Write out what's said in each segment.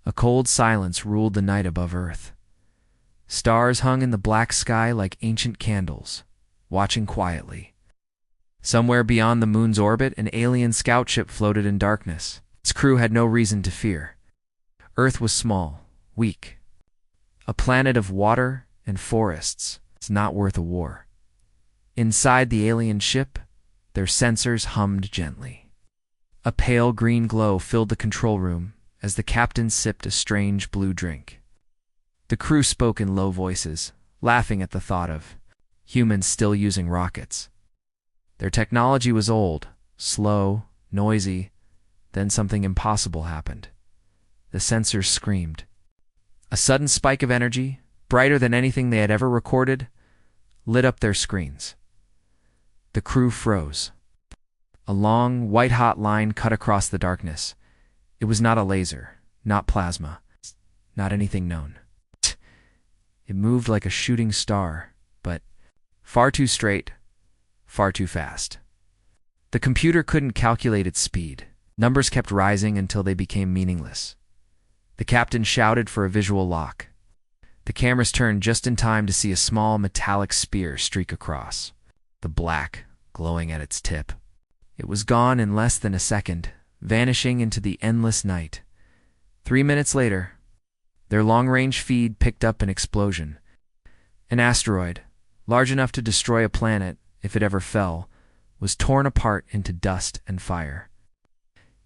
A cold silence ruled the night above Earth. Stars hung in the black sky like ancient candles, watching quietly. Somewhere beyond the moon's orbit, an alien scout ship floated in darkness. Its crew had no reason to fear. Earth was small, weak. A planet of water and forests. It's not worth a war. Inside the alien ship, their sensors hummed gently. A pale green glow filled the control room as the captain sipped a strange blue drink. The crew spoke in low voices, laughing at the thought of humans still using rockets. Their technology was old, slow, noisy. Then something impossible happened. The sensors screamed. A sudden spike of energy, brighter than anything they had ever recorded, lit up their screens. The crew froze. A long, white-hot line cut across the darkness. It was not a laser, not plasma, not anything known. It moved like a shooting star, but far too straight, far too fast. The computer couldn't calculate its speed. Numbers kept rising until they became meaningless. The captain shouted for a visual lock. The cameras turned just in time to see a small metallic spear streak across, the black glowing at its tip. It was gone in less than a second, vanishing into the endless night. 3 minutes later, their long-range feed picked up an explosion. An asteroid, large enough to destroy a planet if it ever fell, was torn apart into dust and fire.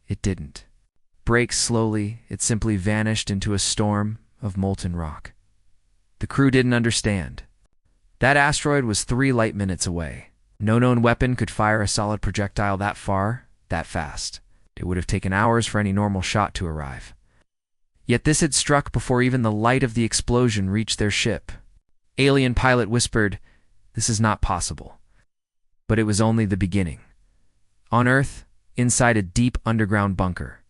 It didn't break slowly, it simply vanished into a storm of molten rock. The crew didn't understand. That asteroid was 3 light minutes away. No known weapon could fire a solid projectile that far, that fast. It would have taken hours for any normal shot to arrive. Yet this had struck before even the light of the explosion reached their ship. Alien pilot whispered, "This is not possible." But it was only the beginning. On Earth, inside a deep underground bunker,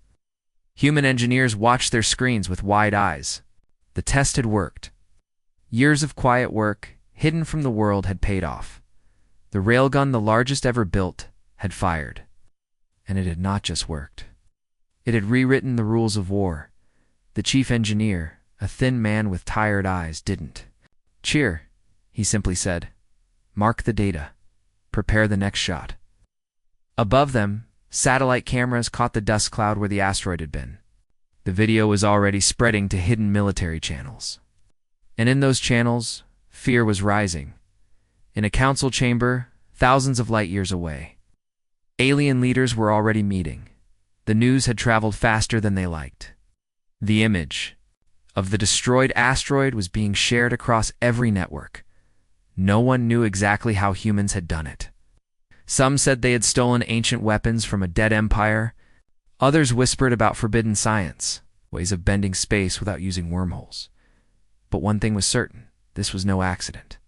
human engineers watched their screens with wide eyes. The test had worked. Years of quiet work, hidden from the world, had paid off. The railgun, the largest ever built, had fired. And it had not just worked. It had rewritten the rules of war. The chief engineer, a thin man with tired eyes, didn't. "Cheer," he simply said. "Mark the data. Prepare the next shot." Above them, satellite cameras caught the dust cloud where the asteroid had been. The video was already spreading to hidden military channels. And in those channels, fear was rising. In a council chamber, thousands of light years away, alien leaders were already meeting. The news had traveled faster than they liked. The image of the destroyed asteroid was being shared across every network. No one knew exactly how humans had done it. Some said they had stolen ancient weapons from a dead empire. Others whispered about forbidden science, ways of bending space without using wormholes. But one thing was certain, this was no accident.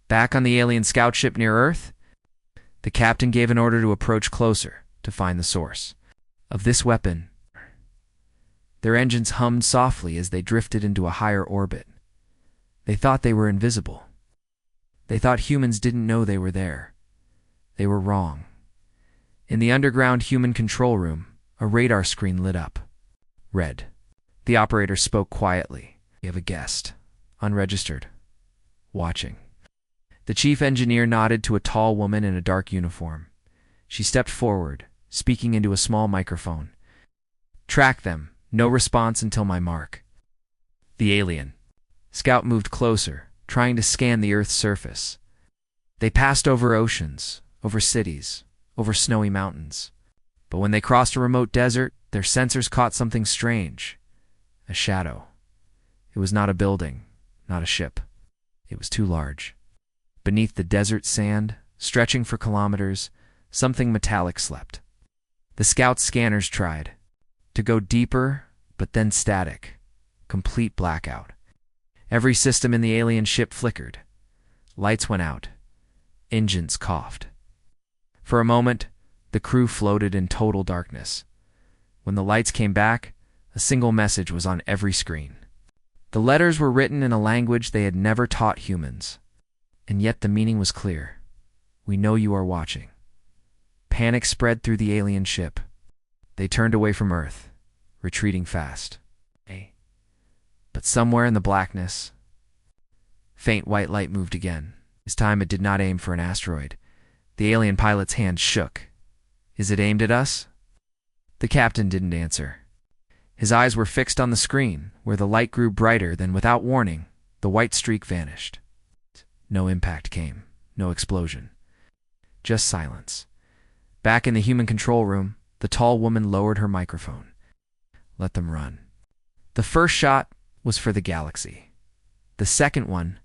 Back on the alien scout ship near Earth, the captain gave an order to approach closer to find the source of this weapon. Their engines hummed softly as they drifted into a higher orbit. They thought they were invisible. They thought humans didn't know they were there. They were wrong. In the underground human control room, a radar screen lit up. Red. The operator spoke quietly. "We have a guest. Unregistered. Watching." The chief engineer nodded to a tall woman in a dark uniform. She stepped forward, speaking into a small microphone. "Track them. No response until my mark." The alien scout moved closer, trying to scan the Earth's surface. They passed over oceans, over cities, over snowy mountains. But when they crossed a remote desert, their sensors caught something strange. A shadow. It was not a building, not a ship. It was too large. Beneath the desert sand, stretching for kilometers, something metallic slept. The scout's scanners tried to go deeper, but then static. Complete blackout. Every system in the alien ship flickered. Lights went out. Engines coughed. For a moment, the crew floated in total darkness. When the lights came back, a single message was on every screen. The letters were written in a language they had never taught humans. And yet the meaning was clear. "We know you are watching." Panic spread through the alien ship. They turned away from Earth, retreating fast. But somewhere in the blackness, faint white light moved again. This time it did not aim for an asteroid. The alien pilot's hand shook. Is it aimed at us? The captain didn't answer. His eyes were fixed on the screen, where the light grew brighter, then without warning, the white streak vanished. No impact came, no explosion. Just silence. Back in the human control room, the tall woman lowered her microphone. Let them run. The first shot was for the galaxy. The second one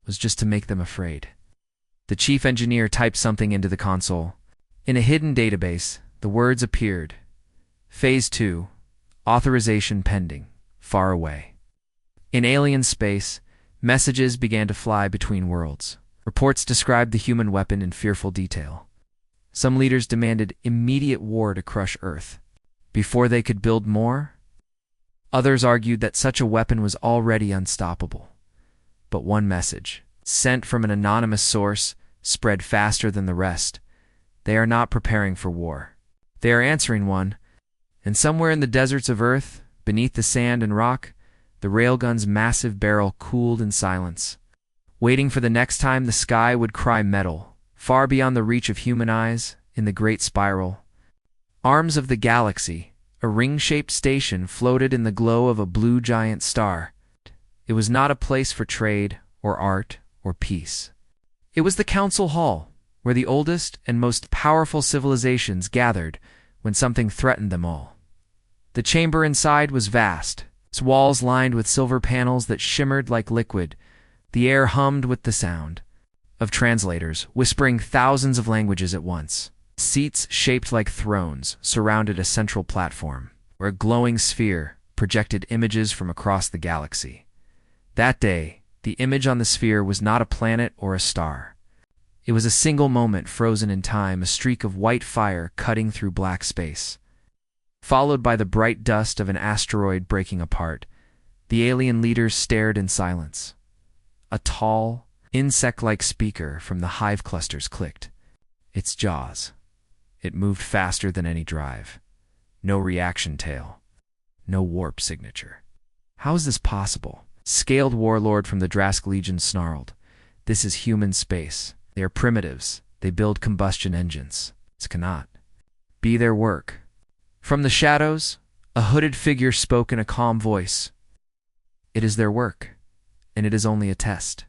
was just to make them afraid. The chief engineer typed something into the console. In a hidden database, the words appeared. Phase 2, authorization pending, far away. In alien space, messages began to fly between worlds. Reports described the human weapon in fearful detail. Some leaders demanded immediate war to crush Earth. Before they could build more, others argued that such a weapon was already unstoppable. But one message, sent from an anonymous source, spread faster than the rest. They are not preparing for war. They are answering one, and somewhere in the deserts of Earth, beneath the sand and rock, the railgun's massive barrel cooled in silence, waiting for the next time the sky would cry metal, far beyond the reach of human eyes, in the great spiral. Arms of the galaxy, a ring-shaped station floated in the glow of a blue giant star. It was not a place for trade, or art, or peace. It was the council hall, where the oldest and most powerful civilizations gathered when something threatened them all. The chamber inside was vast, its walls lined with silver panels that shimmered like liquid. The air hummed with the sound of translators, whispering thousands of languages at once. Seats shaped like thrones surrounded a central platform, where a glowing sphere projected images from across the galaxy. That day, the image on the sphere was not a planet or a star. It was a single moment frozen in time, a streak of white fire cutting through black space. Followed by the bright dust of an asteroid breaking apart, the alien leaders stared in silence. A tall, insect-like speaker from the hive clusters clicked. Its jaws. It moved faster than any drive. No reaction tail. No warp signature. How is this possible? Scaled warlord from the Drask Legion snarled. This is human space. They are primitives. They build combustion engines. This cannot be their work. From the shadows, a hooded figure spoke in a calm voice. It is their work, and it is only a test.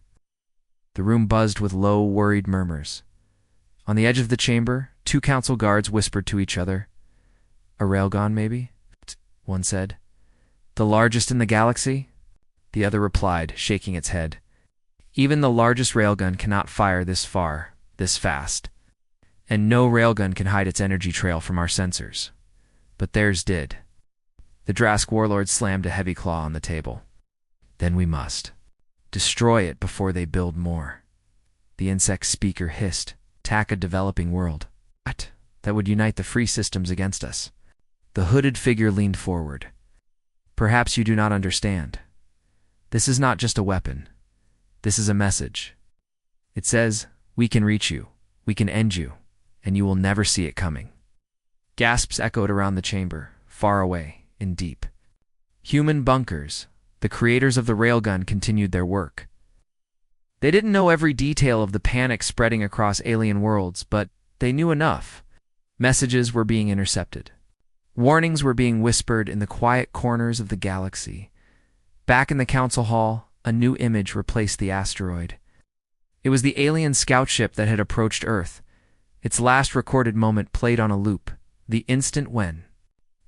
The room buzzed with low, worried murmurs. On the edge of the chamber, two council guards whispered to each other. A railgun, maybe? One said. The largest in the galaxy? The other replied, shaking its head. Even the largest railgun cannot fire this far, this fast. And no railgun can hide its energy trail from our sensors. But theirs did. The Drask warlord slammed a heavy claw on the table. Then we must destroy it before they build more. The insect speaker hissed. Attack a developing world. What? That would unite the free systems against us. The hooded figure leaned forward. Perhaps you do not understand. This is not just a weapon. This is a message. It says, we can reach you, we can end you, and you will never see it coming. Gasps echoed around the chamber, far away and deep. Human bunkers, the creators of the railgun, continued their work. They didn't know every detail of the panic spreading across alien worlds, but they knew enough. Messages were being intercepted. Warnings were being whispered in the quiet corners of the galaxy. Back in the council hall, a new image replaced the asteroid. It was the alien scout ship that had approached Earth. Its last recorded moment played on a loop, the instant when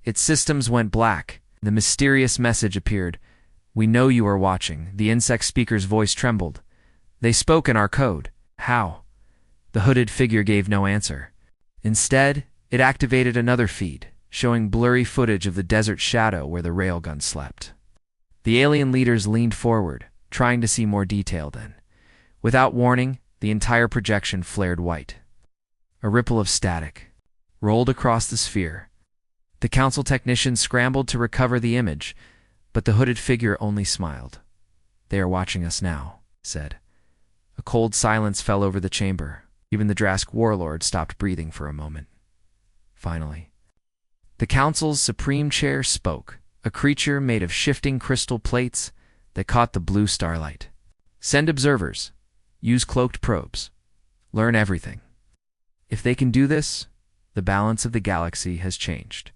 its systems went black. The mysterious message appeared. We know you are watching. The insect speaker's voice trembled. They spoke in our code. How? The hooded figure gave no answer. Instead, it activated another feed, showing blurry footage of the desert shadow where the railgun slept. The alien leaders leaned forward, trying to see more detail then. Without warning, the entire projection flared white. A ripple of static rolled across the sphere. The council technicians scrambled to recover the image, but the hooded figure only smiled. They are watching us now, said. A cold silence fell over the chamber. Even the Drask warlord stopped breathing for a moment. Finally, the council's supreme chair spoke, a creature made of shifting crystal plates that caught the blue starlight. Send observers. Use cloaked probes. Learn everything. If they can do this, the balance of the galaxy has changed.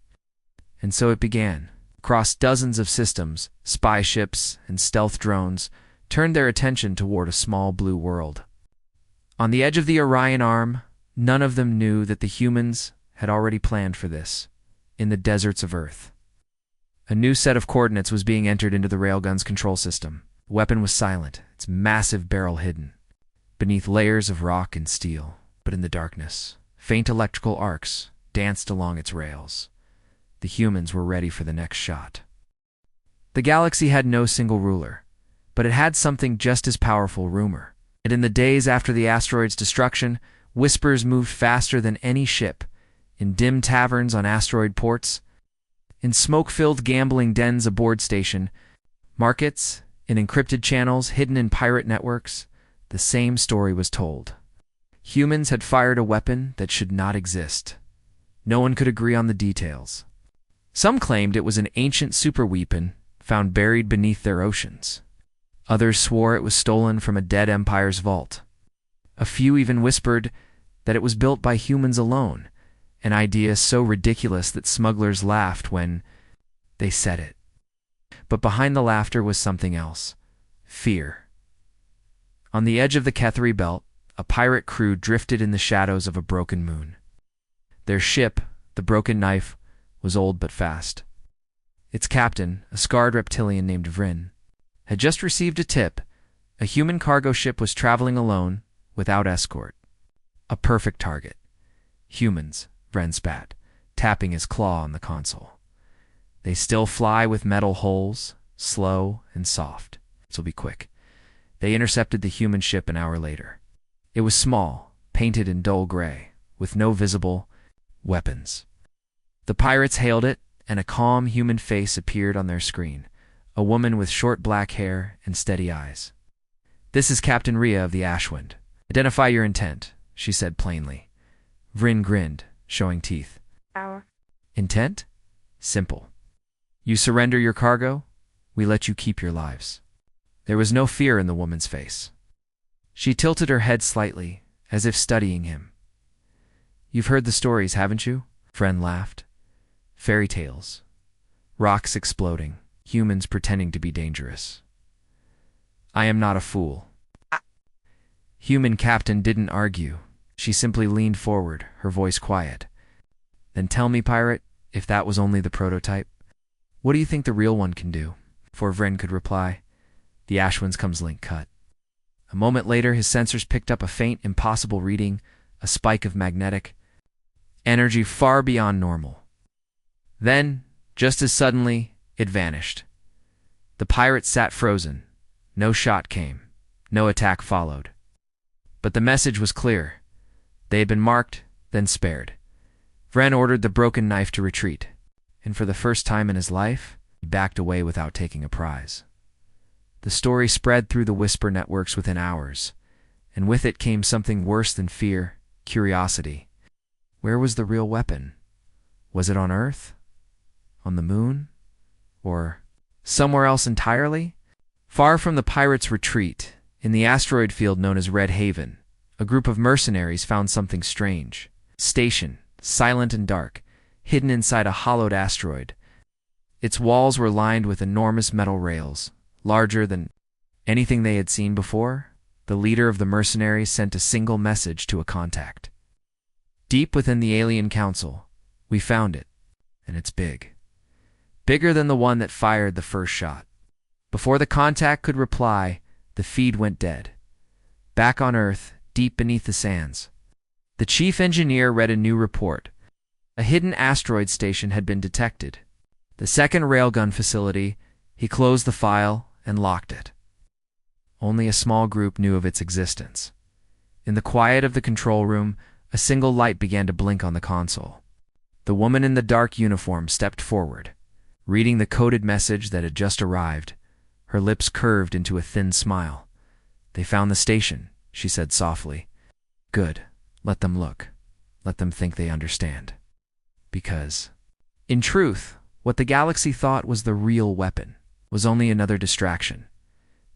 And so it began. Across dozens of systems, spy ships and stealth drones turned their attention toward a small blue world. On the edge of the Orion Arm, none of them knew that the humans had already planned for this, in the deserts of Earth. A new set of coordinates was being entered into the Railgun's control system. The weapon was silent, its massive barrel hidden beneath layers of rock and steel. But in the darkness, faint electrical arcs danced along its rails. The humans were ready for the next shot. The galaxy had no single ruler, but it had something just as powerful: rumor. And in the days after the asteroid's destruction, whispers moved faster than any ship, in dim taverns on asteroid ports, in smoke-filled gambling dens aboard station, markets, in encrypted channels hidden in pirate networks. The same story was told. Humans had fired a weapon that should not exist. No one could agree on the details. Some claimed it was an ancient superweapon found buried beneath their oceans. Others swore it was stolen from a dead empire's vault. A few even whispered that it was built by humans alone, an idea so ridiculous that smugglers laughed when they said it. But behind the laughter was something else: fear. On the edge of the Kethri Belt, a pirate crew drifted in the shadows of a broken moon. Their ship, the Broken Knife, was old but fast. Its captain, a scarred reptilian named Vryn, had just received a tip. A human cargo ship was traveling alone, without escort. A perfect target. Humans, Vryn spat, tapping his claw on the console. They still fly with metal hulls, slow and soft. This'll be quick. They intercepted the human ship an hour later. It was small, painted in dull gray, with no visible weapons. The pirates hailed it, and a calm human face appeared on their screen, a woman with short black hair and steady eyes. "This is Captain Rhea of the Ashwind. Identify your intent," she said plainly. Vryn grinned, showing teeth. Our "Intent? Simple. You surrender your cargo, we let you keep your lives." There was no fear in the woman's face. She tilted her head slightly, as if studying him. "You've heard the stories, haven't you?" Vryn laughed. "Fairy tales. Rocks exploding, humans pretending to be dangerous. I am not a fool." Human captain didn't argue. She simply leaned forward, her voice quiet. "Then tell me, pirate, if that was only the prototype, what do you think the real one can do?" Before Vryn could reply, the Ashwind's comes link cut. A moment later, his sensors picked up a faint, impossible reading, a spike of magnetic energy far beyond normal. Then, just as suddenly, it vanished. The pirates sat frozen. No shot came. No attack followed. But the message was clear. They had been marked, then spared. Vryn ordered the Broken Knife to retreat, and for the first time in his life, he backed away without taking a prize. The story spread through the whisper networks within hours, and with it came something worse than fear: curiosity. Where was the real weapon? Was it on Earth? On the moon? Or somewhere else entirely? Far from the pirates' retreat, in the asteroid field known as Red Haven, a group of mercenaries found something strange. Station, silent and dark, hidden inside a hollowed asteroid. Its walls were lined with enormous metal rails, larger than anything they had seen before. The leader of the mercenaries sent a single message to a contact. "Deep within the Alien Council, we found it, and it's big. Bigger than the one that fired the first shot." Before the contact could reply, the feed went dead. Back on Earth, deep beneath the sands, the chief engineer read a new report. A hidden asteroid station had been detected. The second railgun facility. He closed the file and locked it. Only a small group knew of its existence. In the quiet of the control room, a single light began to blink on the console. The woman in the dark uniform stepped forward, reading the coded message that had just arrived. Her lips curved into a thin smile. "They found the station," she said softly. "Good. Let them look. Let them think they understand." Because, in truth, What the galaxy thought was the real weapon was only another distraction.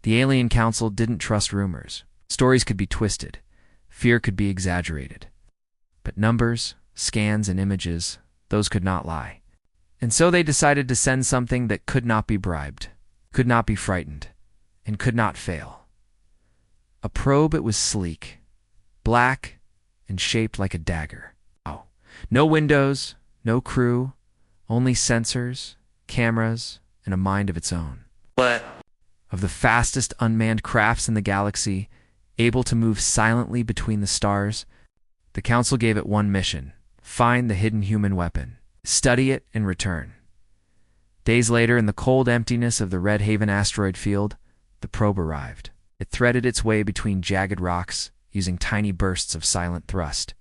The Alien Council didn't trust rumors. Stories could be twisted. Fear could be exaggerated. But numbers, scans, and images, those could not lie. And so they decided to send something that could not be bribed, could not be frightened, and could not fail. A probe. It was sleek, black, and shaped like a dagger. Oh, no windows, no crew, only sensors, cameras, and a mind of its own. What? Of the fastest unmanned crafts in the galaxy, able to move silently between the stars, the Council gave it one mission: find the hidden human weapon, study it, and return. Days later, in the cold emptiness of the Red Haven asteroid field, the probe arrived. It threaded its way between jagged rocks, using tiny bursts of silent thrust.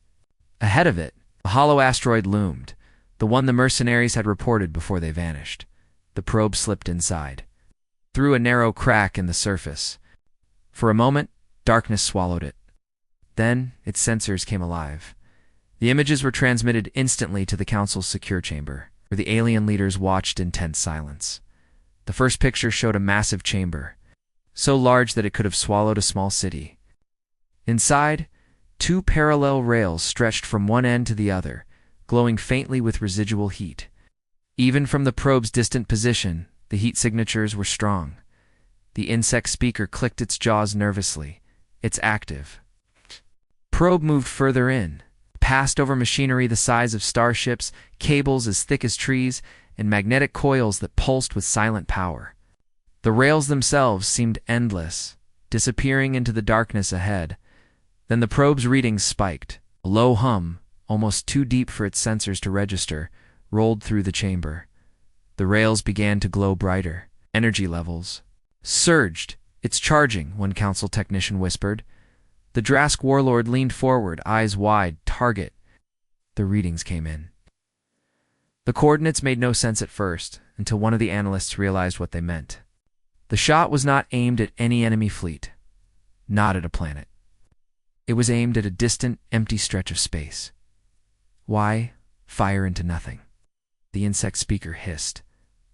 Ahead of it, a hollow asteroid loomed, the one the mercenaries had reported before they vanished. The probe slipped inside, through a narrow crack in the surface. For a moment, darkness swallowed it. Then, its sensors came alive. The images were transmitted instantly to the Council's secure chamber, where the alien leaders watched in tense silence. The first picture showed a massive chamber, so large that it could have swallowed a small city. Inside, two parallel rails stretched from one end to the other, glowing faintly with residual heat. Even from the probe's distant position, the heat signatures were strong. The insect speaker clicked its jaws nervously. It's active. Probe moved further in, passed over machinery the size of starships, cables as thick as trees, and magnetic coils that pulsed with silent power. The rails themselves seemed endless, disappearing into the darkness ahead. Then the probe's readings spiked. A low hum, almost too deep for its sensors to register, rolled through the chamber. The rails began to glow brighter. Energy levels surged. "It's charging," one Council technician whispered. The Drask warlord leaned forward, eyes wide. "Target." The readings came in. The coordinates made no sense at first, until one of the analysts realized what they meant. The shot was not aimed at any enemy fleet, not at a planet. It was aimed at a distant, empty stretch of space. Why fire into nothing? The insect speaker hissed.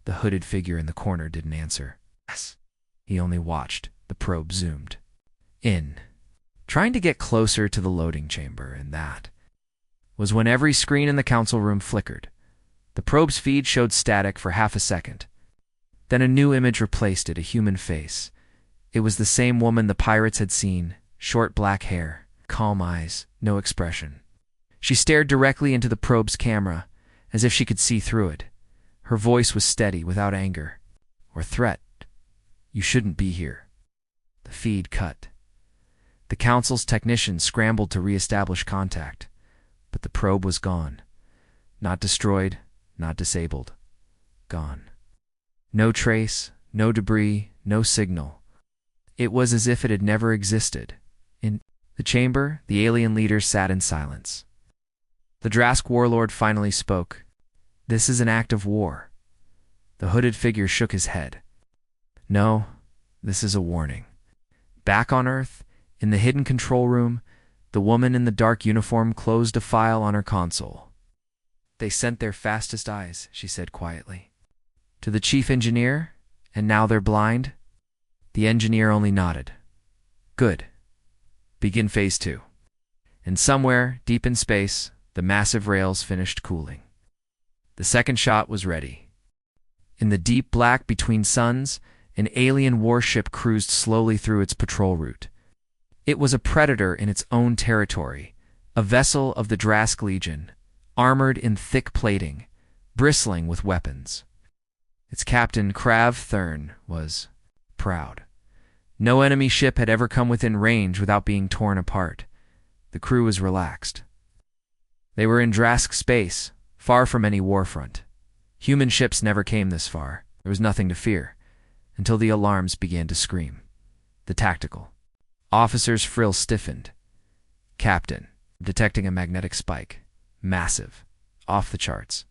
The hooded figure in the corner didn't answer. Yes. He only watched. The probe zoomed in, trying to get closer to the loading chamber, and that was when every screen in the Council room flickered. The probe's feed showed static for half a second. Then a new image replaced it, a human face. It was the same woman the pirates had seen, short black hair, calm eyes, no expression. She stared directly into the probe's camera, as if she could see through it. Her voice was steady, without anger or threat. "You shouldn't be here." The feed cut. The Council's technicians scrambled to re-establish contact, but the probe was gone. Not destroyed, not disabled. Gone. No trace, no debris, no signal. It was as if it had never existed. In the chamber, the alien leaders sat in silence. The Drask warlord finally spoke. "This is an act of war." The hooded figure shook his head. "No, this is a warning." Back on Earth, in the hidden control room, the woman in the dark uniform closed a file on her console. "They sent their fastest eyes," she said quietly, "to the chief engineer, and now they're blind?" The engineer only nodded. "Good. Begin phase 2. And somewhere, deep in space, the massive rails finished cooling. The second shot was ready. In the deep black between suns, an alien warship cruised slowly through its patrol route. It was a predator in its own territory, a vessel of the Drask Legion, armored in thick plating, bristling with weapons. Its captain, Krav Thurn, was proud. No enemy ship had ever come within range without being torn apart. The crew was relaxed. They were in Drask space, far from any warfront. Human ships never came this far. There was nothing to fear, until the alarms began to scream. The tactical officer's frill stiffened. "Captain," detecting a magnetic spike. Massive. Off the charts.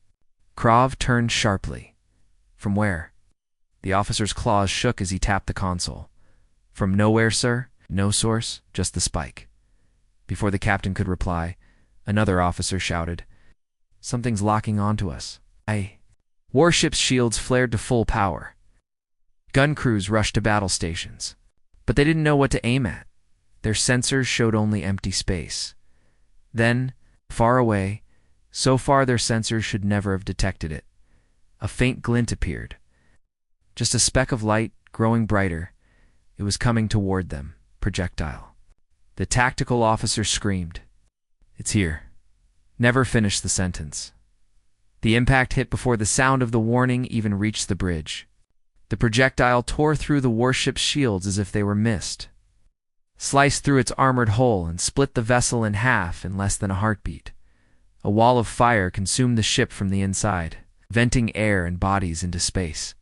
Krav turned sharply. "From where?" The officer's claws shook as he tapped the console. "From nowhere, sir. No source, just the spike." Before the captain could reply, another officer shouted, "Something's locking onto us." Warships' shields flared to full power. Gun crews rushed to battle stations. But they didn't know what to aim at. Their sensors showed only empty space. Then, far away, so far their sensors should never have detected it, a faint glint appeared. Just a speck of light, growing brighter. It was coming toward them, projectile. The tactical officer screamed. "It's here." Never finished the sentence. The impact hit before the sound of the warning even reached the bridge. The projectile tore through the warship's shields as if they were mist, sliced through its armored hull and split the vessel in half in less than a heartbeat. A wall of fire consumed the ship from the inside, venting air and bodies into space.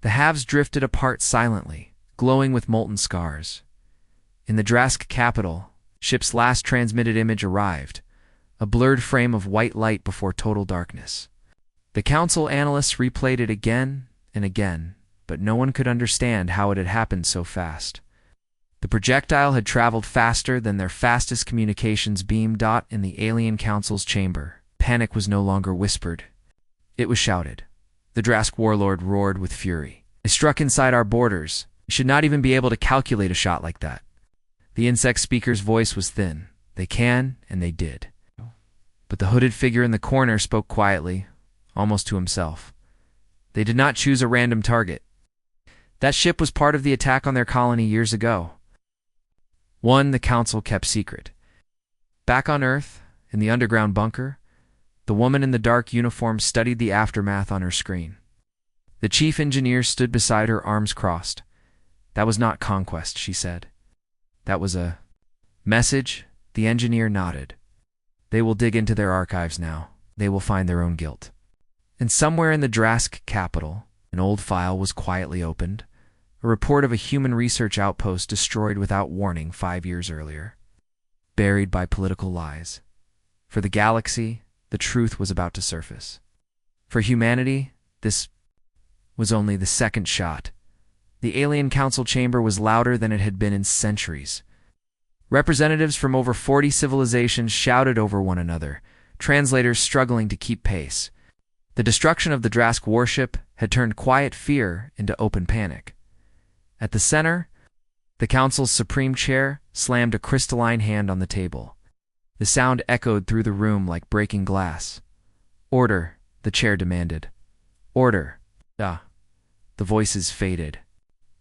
The halves drifted apart silently, glowing with molten scars. In the Drask capital, ship's last transmitted image arrived, a blurred frame of white light before total darkness. The council analysts replayed it again and again, but no one could understand how it had happened so fast. The projectile had traveled faster than their fastest communications beam. In the alien council's chamber, panic was no longer whispered. It was shouted. The Drask warlord roared with fury. "They struck inside our borders. We should not even be able to calculate a shot like that." The insect speaker's voice was thin. "They can, and they did." But the hooded figure in the corner spoke quietly, almost to himself. "They did not choose a random target. That ship was part of the attack on their colony years ago. One the council kept secret. Back on Earth, in the underground bunker, the woman in the dark uniform studied the aftermath on her screen. The chief engineer stood beside her, arms crossed. "That was not conquest," she said. "That was a message." The engineer nodded. "They will dig into their archives now. They will find their own guilt." And somewhere in the Drask capital, an old file was quietly opened, a report of a human research outpost destroyed without warning 5 years earlier, buried by political lies. For the galaxy, the truth was about to surface. For humanity, this was only the second shot. The alien council chamber was louder than it had been in centuries. Representatives from over 40 civilizations shouted over one another, translators struggling to keep pace. The destruction of the Drask warship had turned quiet fear into open panic. At the center, the council's supreme chair slammed a crystalline hand on the table. The sound echoed through the room like breaking glass. "Order," the chair demanded. "Order." The voices faded.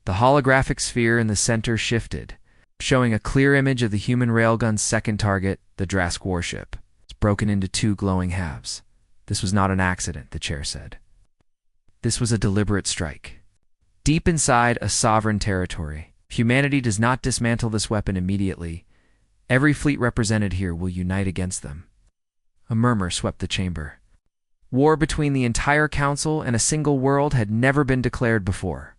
The holographic sphere in the center shifted, showing a clear image of the human railgun's second target, the Drask warship. It's broken into 2 glowing halves. "This was not an accident," the chair said. "This was a deliberate strike. Deep inside a sovereign territory. If humanity does not dismantle this weapon immediately, every fleet represented here will unite against them." A murmur swept the chamber. War between the entire council and a single world had never been declared before.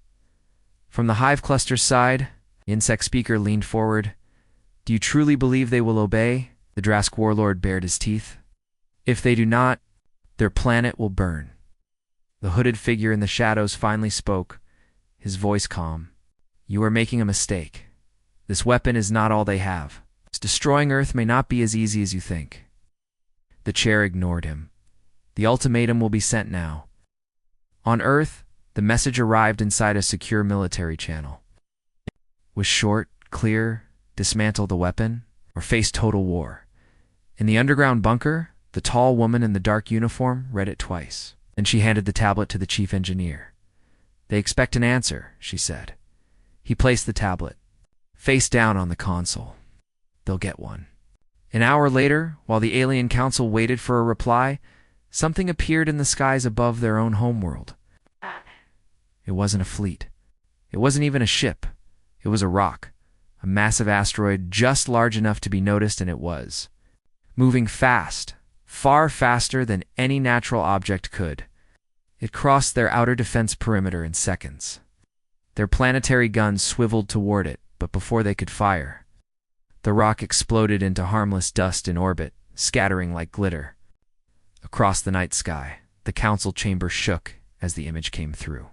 From the hive cluster's side, the insect speaker leaned forward. "Do you truly believe they will obey?" The Drask warlord bared his teeth. "If they do not, their planet will burn." The hooded figure in the shadows finally spoke, his voice calm. "You are making a mistake. This weapon is not all they have. Destroying Earth may not be as easy as you think." The chair ignored him. "The ultimatum will be sent now." On Earth, the message arrived inside a secure military channel. It was short, clear: dismantle the weapon, or face total war. In the underground bunker, the tall woman in the dark uniform read it twice. Then she handed the tablet to the chief engineer. "They expect an answer," she said. He placed the tablet face down on the console. "They'll get one." An hour later, while the alien council waited for a reply, something appeared in the skies above their own homeworld. It wasn't a fleet. It wasn't even a ship. It was a rock, a massive asteroid just large enough to be noticed, and it was moving fast, far faster than any natural object could. It crossed their outer defense perimeter in seconds. Their planetary guns swiveled toward it, but before they could fire, the rock exploded into harmless dust in orbit, scattering like glitter. Across the night sky, the council chamber shook as the image came through.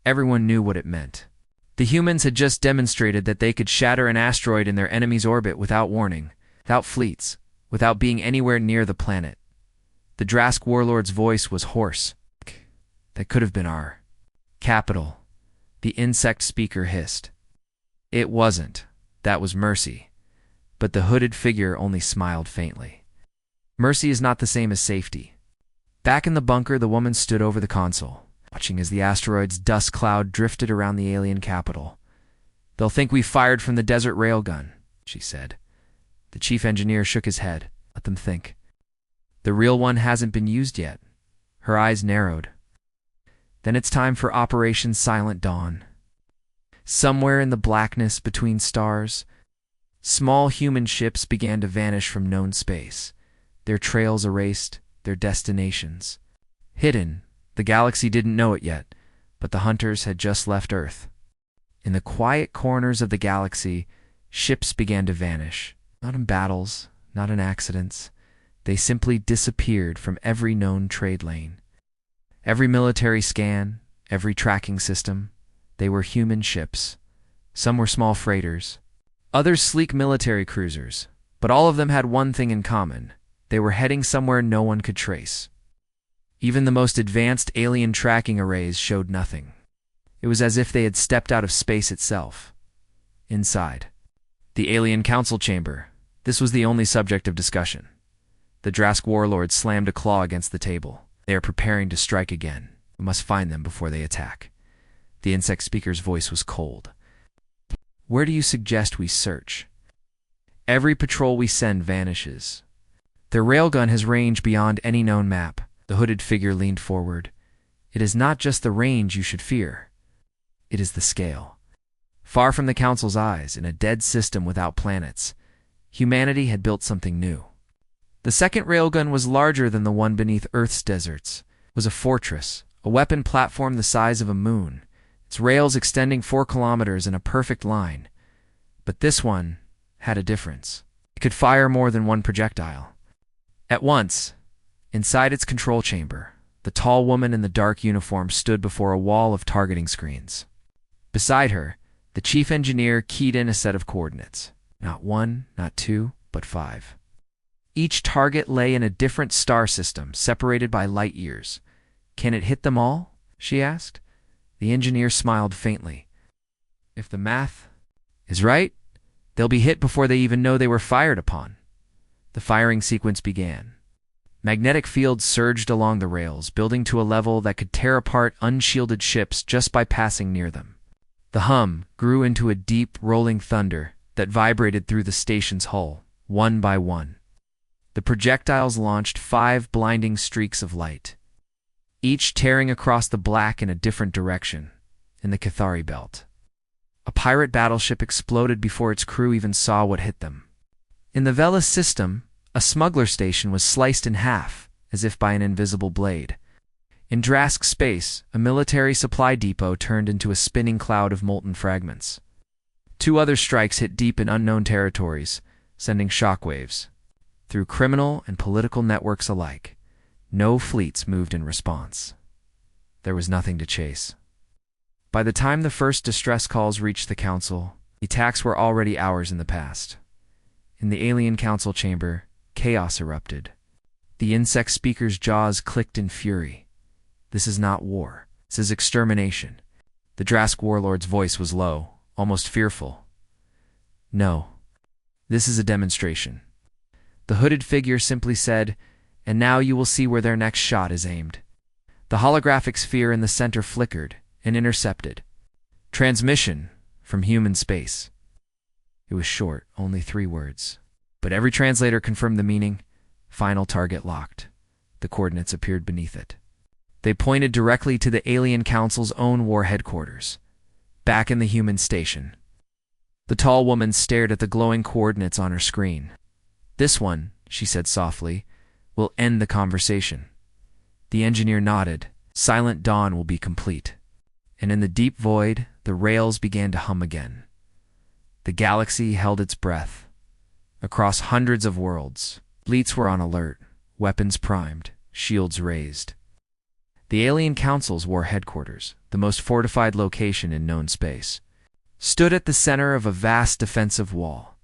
Everyone knew what it meant. The humans had just demonstrated that they could shatter an asteroid in their enemy's orbit without warning, without fleets, without being anywhere near the planet. The Drask warlord's voice was hoarse. That could have been our capital, the insect speaker hissed. It wasn't. That was Mercy. But the hooded figure only smiled faintly. Mercy is not the same as safety. Back in the bunker, the woman stood over the console, watching as the asteroid's dust cloud drifted around the alien capital. They'll think we fired from the desert railgun, she said. The chief engineer shook his head. Let them think. The real one hasn't been used yet. Her eyes narrowed. Then it's time for Operation Silent Dawn. Somewhere in the blackness between stars, small human ships began to vanish from known space, their trails erased, their destinations hidden. The galaxy didn't know it yet, but the hunters had just left Earth. In the quiet corners of the galaxy, ships began to vanish, not in battles, not in accidents. They simply disappeared from every known trade lane. Every military scan, every tracking system, they were human ships. Some were small freighters, others sleek military cruisers, but all of them had one thing in common. They were heading somewhere no one could trace. Even the most advanced alien tracking arrays showed nothing. It was as if they had stepped out of space itself. Inside the alien council chamber, this was the only subject of discussion. The Drask warlord slammed a claw against the table. They are preparing to strike again. We must find them before they attack. The insect speaker's voice was cold. Where do you suggest we search? Every patrol we send vanishes. Their railgun has range beyond any known map. The hooded figure leaned forward. It is not just the range you should fear. It is the scale. Far from the Council's eyes, in a dead system without planets, humanity had built something new. The second railgun was larger than the one beneath Earth's deserts. It was a fortress, a weapon platform the size of a moon, its rails extending 4 kilometers in a perfect line. But this one had a difference. It could fire more than one projectile at once. Inside its control chamber, the tall woman in the dark uniform stood before a wall of targeting screens. Beside her, the chief engineer keyed in a set of coordinates. Not 1, not 2, but 5. Each target lay in a different star system, separated by light years. Can it hit them all? She asked. The engineer smiled faintly. If the math is right, they'll be hit before they even know they were fired upon. The firing sequence began. Magnetic fields surged along the rails, building to a level that could tear apart unshielded ships just by passing near them. The hum grew into a deep, rolling thunder that vibrated through the station's hull, one by one. The projectiles launched 5 blinding streaks of light, each tearing across the black in a different direction, in the Cathari belt. A pirate battleship exploded before its crew even saw what hit them. In the Velis system, a smuggler station was sliced in half, as if by an invisible blade. In Drask space, a military supply depot turned into a spinning cloud of molten fragments. 2 other strikes hit deep in unknown territories, sending shockwaves through criminal and political networks alike. No fleets moved in response. There was nothing to chase. By the time the first distress calls reached the Council, the attacks were already hours in the past. In the Alien Council chamber, chaos erupted. The insect speaker's jaws clicked in fury. This is not war. This is extermination. The Drask warlord's voice was low, almost fearful. No, this is a demonstration. The hooded figure simply said, and now you will see where their next shot is aimed. The holographic sphere in the center flickered and intercepted. Transmission from human space. It was short, only 3 words. But every translator confirmed the meaning. Final target locked. The coordinates appeared beneath it. They pointed directly to the Alien Council's own war headquarters, back in the human station. The tall woman stared at the glowing coordinates on her screen. This one, she said softly, will end the conversation. The engineer nodded. Silent Dawn will be complete. And in the deep void, the rails began to hum again. The galaxy held its breath. Across hundreds of worlds, fleets were on alert, weapons primed, shields raised. The Alien Council's war headquarters, the most fortified location in known space, stood at the center of a vast defensive wall.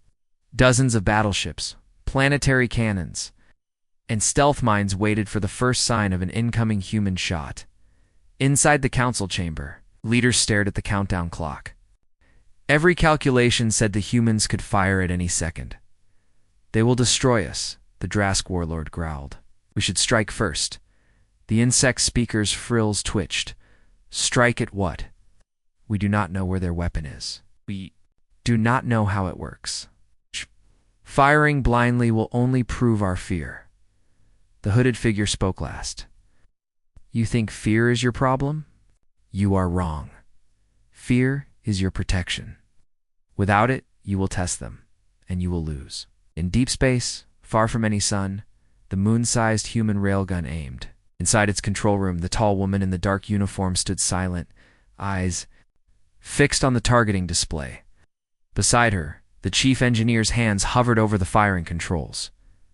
Dozens of battleships, planetary cannons, and stealth mines waited for the first sign of an incoming human shot. Inside the council chamber, leaders stared at the countdown clock. Every calculation said the humans could fire at any second. "They will destroy us," the Drask warlord growled. "We should strike first." The insect speaker's frills twitched. "Strike at what? We do not know where their weapon is. We do not know how it works. Firing blindly will only prove our fear." The hooded figure spoke last. "You think fear is your problem? You are wrong. Fear is your protection. Without it, you will test them, and you will lose." In deep space, far from any sun, the moon-sized human railgun aimed. Inside its control room, the tall woman in the dark uniform stood silent, eyes fixed on the targeting display. Beside her, the chief engineer's hands hovered over the firing controls.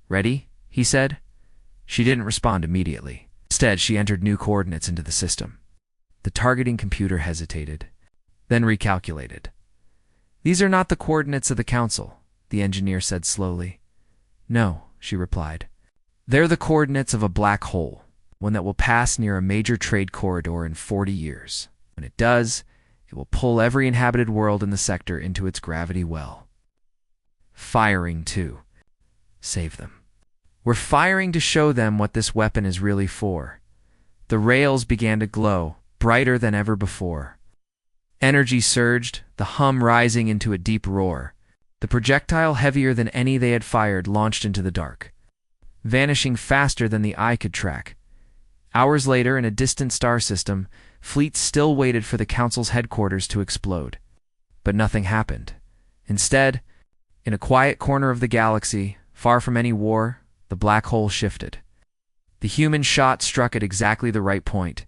"Ready?" he said. She didn't respond immediately. Instead, she entered new coordinates into the system. The targeting computer hesitated, then recalculated. "These are not the coordinates of the council," the engineer said slowly. "No," she replied. "They're the coordinates of a black hole, one that will pass near a major trade corridor in 40 years. When it does, it will pull every inhabited world in the sector into its gravity well." Firing to save them. "We're firing to show them what this weapon is really for." The rails began to glow, brighter than ever before. Energy surged, the hum rising into a deep roar. The projectile, heavier than any they had fired, launched into the dark, vanishing faster than the eye could track. Hours later, in a distant star system, fleets still waited for the council's headquarters to explode. But nothing happened. Instead, in a quiet corner of the galaxy, far from any war, the black hole shifted. The human shot struck at exactly the right point,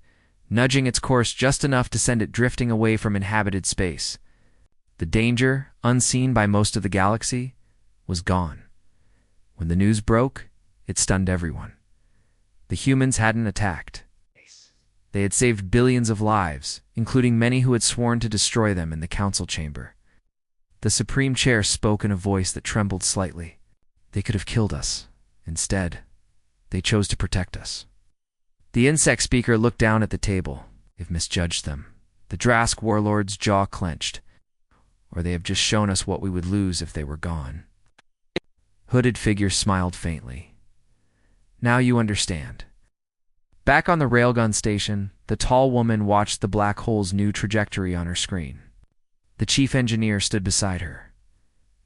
nudging its course just enough to send it drifting away from inhabited space. The danger, unseen by most of the galaxy, was gone. When the news broke, it stunned everyone. The humans hadn't attacked. They had saved billions of lives, including many who had sworn to destroy them in the council chamber. The Supreme Chair spoke in a voice that trembled slightly. "They could have killed us. Instead, they chose to protect us." The insect speaker looked down at the table. "They've misjudged them." The Drask warlord's jaw clenched. "Or they have just shown us what we would lose if they were gone." Hooded figure smiled faintly. "Now you understand." Back on the railgun station, the tall woman watched the black hole's new trajectory on her screen. The chief engineer stood beside her.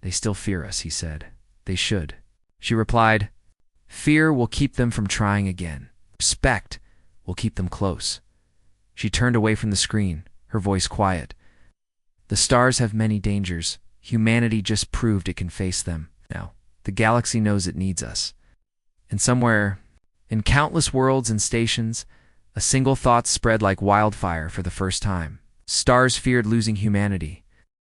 "They still fear us," he said. "They should." She replied, "Fear will keep them from trying again. Respect will keep them close." She turned away from the screen, her voice quiet. "The stars have many dangers. Humanity just proved it can face them. Now, the galaxy knows it needs us. And somewhere, in countless worlds and stations, a single thought spread like wildfire for the first time. Stars feared losing humanity.